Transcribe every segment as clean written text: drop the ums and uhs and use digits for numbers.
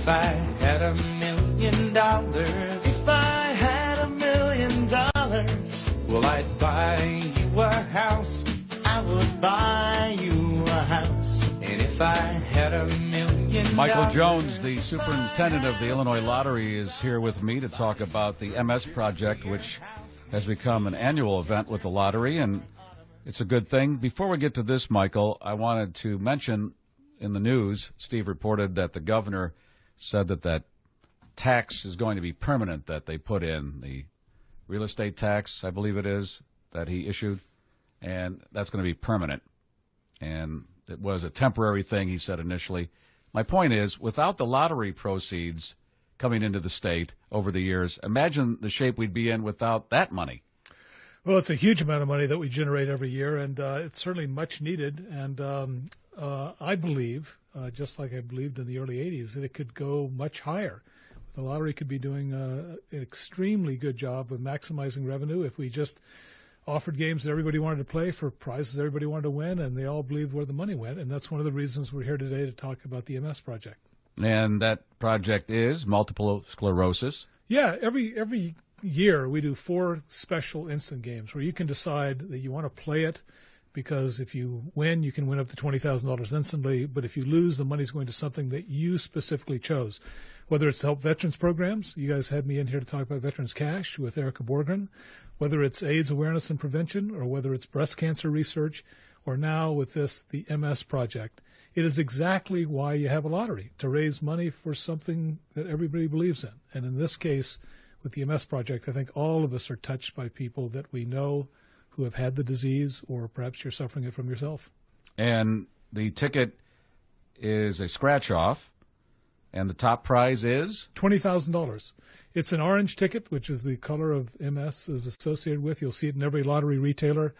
If I had $1 million, if I had $1 million, well, I'd buy you a house. I would buy you a house. And if I had $1 million. Michael Jones, the superintendent of the Illinois Lottery, is here with me to talk about the MS Project, which has become an annual event with the lottery, and it's a good thing. Before we get to this, Michael, I wanted to mention in the news, Steve reported that the governor said that tax is going to be permanent that they put in, the real estate tax, I believe it is, that he issued, and that's going to be permanent. And it was a temporary thing, he said initially. My point is, without the lottery proceeds coming into the state over the years, imagine the shape we'd be in without that money. Well, it's a huge amount of money that we generate every year, and it's certainly much needed. And I believe, just like I believed in the early 80s, that it could go much higher. The lottery could be doing an extremely good job of maximizing revenue if we just offered games that everybody wanted to play for prizes everybody wanted to win, and they all believed where the money went. And that's one of the reasons we're here today to talk about the MS Project. And that project is multiple sclerosis. Yeah, every year we do 4 special instant games where you can decide that you want to play it, because if you win, you can win up to $20,000 instantly. But if you lose, the money's going to something that you specifically chose. Whether it's to help veterans programs, you guys had me in here to talk about Veterans Cash with Erica Borgren, whether it's AIDS awareness and prevention, or whether it's breast cancer research, or now with this, the MS Project. It is exactly why you have a lottery, to raise money for something that everybody believes in. And in this case, with the MS Project, I think all of us are touched by people that we know who have had the disease, or perhaps you're suffering it from yourself. And the ticket is a scratch-off, and the top prize is? $20,000. It's an orange ticket, which is the color of MS is associated with. You'll see it in every lottery retailer.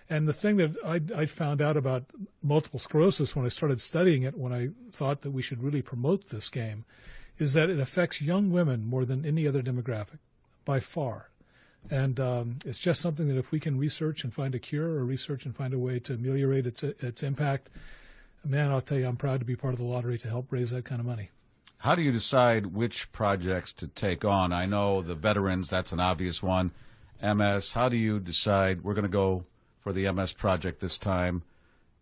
And the thing that I found out about multiple sclerosis when I started studying it, when I thought that we should really promote this game, is that it affects young women more than any other demographic, by far. And it's just something that if we can research and find a cure, or research and find a way to ameliorate its impact, man, I'll tell you, I'm proud to be part of the lottery to help raise that kind of money. How do you decide which projects to take on? I know the veterans, that's an obvious one. MS, how do you decide we're going to go for the MS Project this time,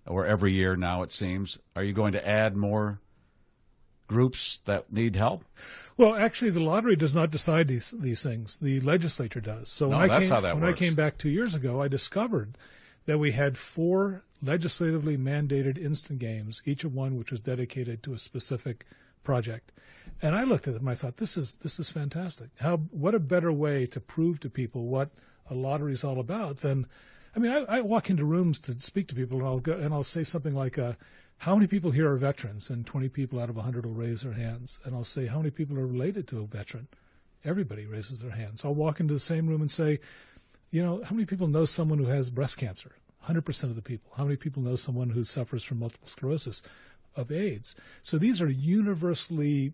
or every year now it seems? Are you going to add more groups that need help? Well, actually, the lottery does not decide these things. The legislature does. So when I came back 2 years ago, I discovered that we had 4 legislatively mandated instant games, each of one which was dedicated to a specific project. And I looked at them and I thought, this is fantastic. What a better way to prove to people what a lottery is all about than, I walk into rooms to speak to people, and I'll say something like, how many people here are veterans? And 20 people out of 100 will raise their hands. And I'll say, how many people are related to a veteran? Everybody raises their hands. I'll walk into the same room and say, how many people know someone who has breast cancer? 100% of the people. How many people know someone who suffers from multiple sclerosis, of AIDS? So these are universally,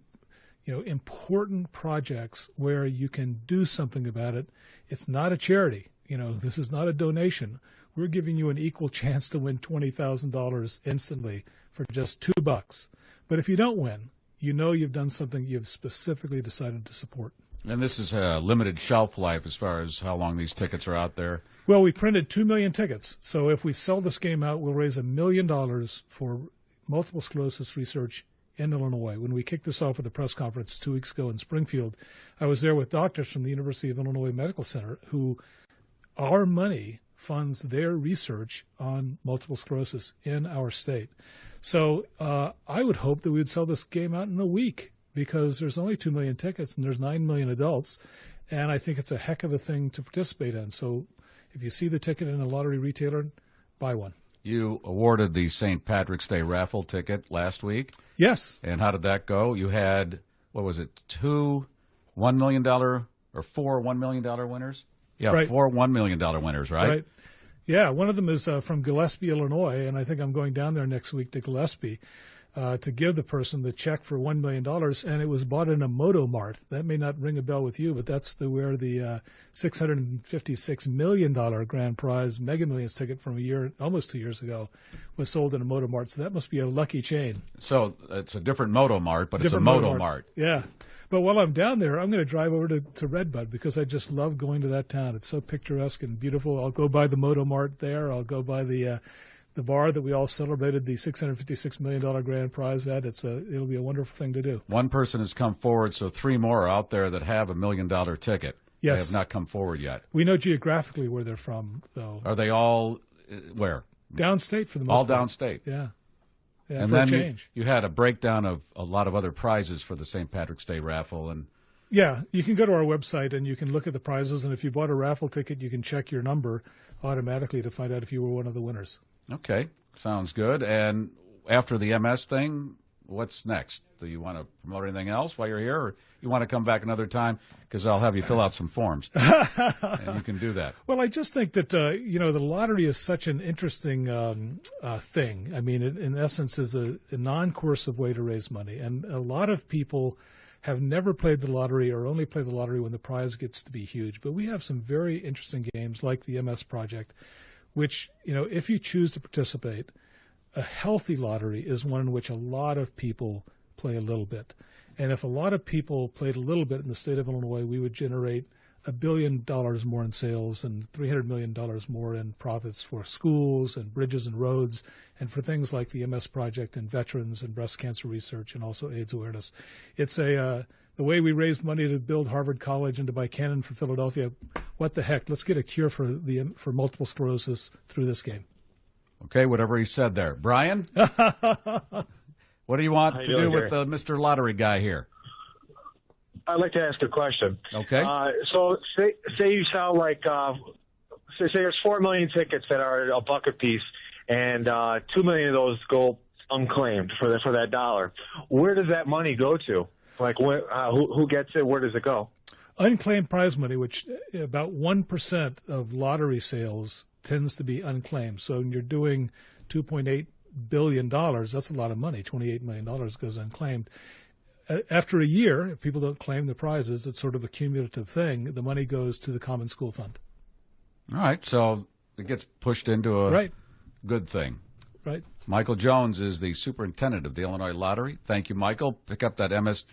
important projects where you can do something about it. It's not a charity. This is not a donation. We're giving you an equal chance to win $20,000 instantly for just $2. But if you don't win, you've done something you've specifically decided to support. And this is a limited shelf life as far as how long these tickets are out there. Well, we printed 2 million tickets. So if we sell this game out, we'll raise $1 million for multiple sclerosis research in Illinois. When we kicked this off at the press conference 2 weeks ago in Springfield, I was there with doctors from the University of Illinois Medical Center who, our money funds their research on multiple sclerosis in our state. So I would hope that we would sell this game out in a week, because there's only 2 million tickets and there's 9 million adults, and I think it's a heck of a thing to participate in. So if you see the ticket in a lottery retailer, buy one. You awarded the St. Patrick's Day raffle ticket last week. Yes. And how did that go? You had, 2 $1 million or 4 $1 million winners? Yeah, right. 4 $1 million winners, right? Right. Yeah, one of them is from Gillespie, Illinois, and I think I'm going down there next week to Gillespie. to give the person the check for $1 million, and it was bought in a Moto Mart. That may not ring a bell with you, but that's where the $656 million grand prize Mega Millions ticket from almost 2 years ago was sold in a Moto Mart. So that must be a lucky chain. So it's a different Moto Mart, but it's a Moto Mart. Yeah. But while I'm down there, I'm going to drive over to Redbud because I just love going to that town. It's so picturesque and beautiful. I'll go by the Moto Mart there. I'll go by the bar that we all celebrated the $656 million grand prize at. It'll be a wonderful thing to do. One person has come forward, so 3 more are out there that have $1 million ticket. Yes. They have not come forward yet. We know geographically where they're from, though. Are they all where? Downstate for the most part. All downstate. Yeah. And then you had a breakdown of a lot of other prizes for the St. Patrick's Day raffle. And yeah, you can go to our website and you can look at the prizes, and if you bought a raffle ticket, you can check your number automatically to find out if you were one of the winners. Okay, sounds good. And after the MS thing, what's next? Do you want to promote anything else while you're here, or you want to come back another time? Because I'll have you fill out some forms, and you can do that. Well, I just think that the lottery is such an interesting thing. I mean, it, in essence, is a non-coercive way to raise money, and a lot of people have never played the lottery or only play the lottery when the prize gets to be huge. But we have some very interesting games like the MS Project, which, if you choose to participate, a healthy lottery is one in which a lot of people play a little bit. And if a lot of people played a little bit in the state of Illinois, we would generate $1 billion more in sales and $300 million more in profits for schools and bridges and roads and for things like the MS Project and veterans and breast cancer research and also AIDS awareness. It's the way we raised money to build Harvard College and to buy Cannon for Philadelphia. What the heck? Let's get a cure for multiple sclerosis through this game. Okay, whatever he said there. Brian? What do you want to do with Mr. Lottery guy here? I'd like to ask a question. Okay. So say you sell say there's 4 million tickets that are a buck a piece, and 2 million of those go unclaimed for that dollar. Where does that money go to? Like, who gets it? Where does it go? Unclaimed prize money, which about 1% of lottery sales tends to be unclaimed. So when you're doing $2.8 billion, that's a lot of money. $28 million goes unclaimed. After a year, if people don't claim the prizes, it's sort of a cumulative thing. The money goes to the Common School Fund. All right, so it gets pushed into a good thing. Right. Michael Jones is the superintendent of the Illinois Lottery. Thank you, Michael. Pick up that MS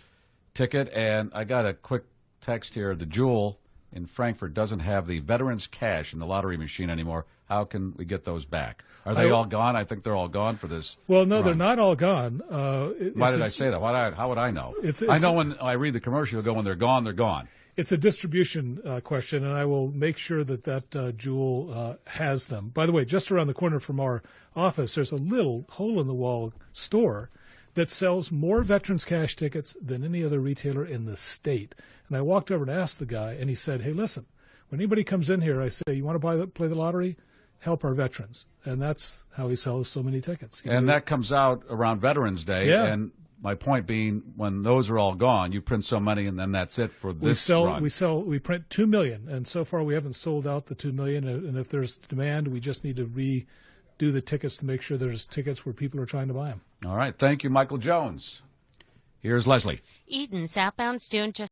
ticket. And I got a quick text here. The Jewel in Frankfurt doesn't have the veterans cash in the lottery machine anymore. How can we get those back? Are they all gone? I think they're all gone for this. Well, no, they're not all gone. Why did I say that? How would I know? I know when I read the commercial, you'll go, when they're gone, they're gone. It's a distribution question, and I will make sure that Jewel has them. By the way, just around the corner from our office, there's a little hole-in-the-wall store that sells more veterans cash tickets than any other retailer in the state. And I walked over and asked the guy, and he said, hey, listen, when anybody comes in here, I say, you want to play the lottery? Help our veterans. And that's how he sells so many tickets. And that comes out around Veterans Day. Yeah. And my point being, when those are all gone, you print so many, and then that's it for this run. We print 2 million, and so far we haven't sold out the 2 million. And if there's demand, we just need to redo the tickets to make sure there's tickets where people are trying to buy them. All right. Thank you, Michael Jones. Here's Leslie. Eden, southbound Stone, just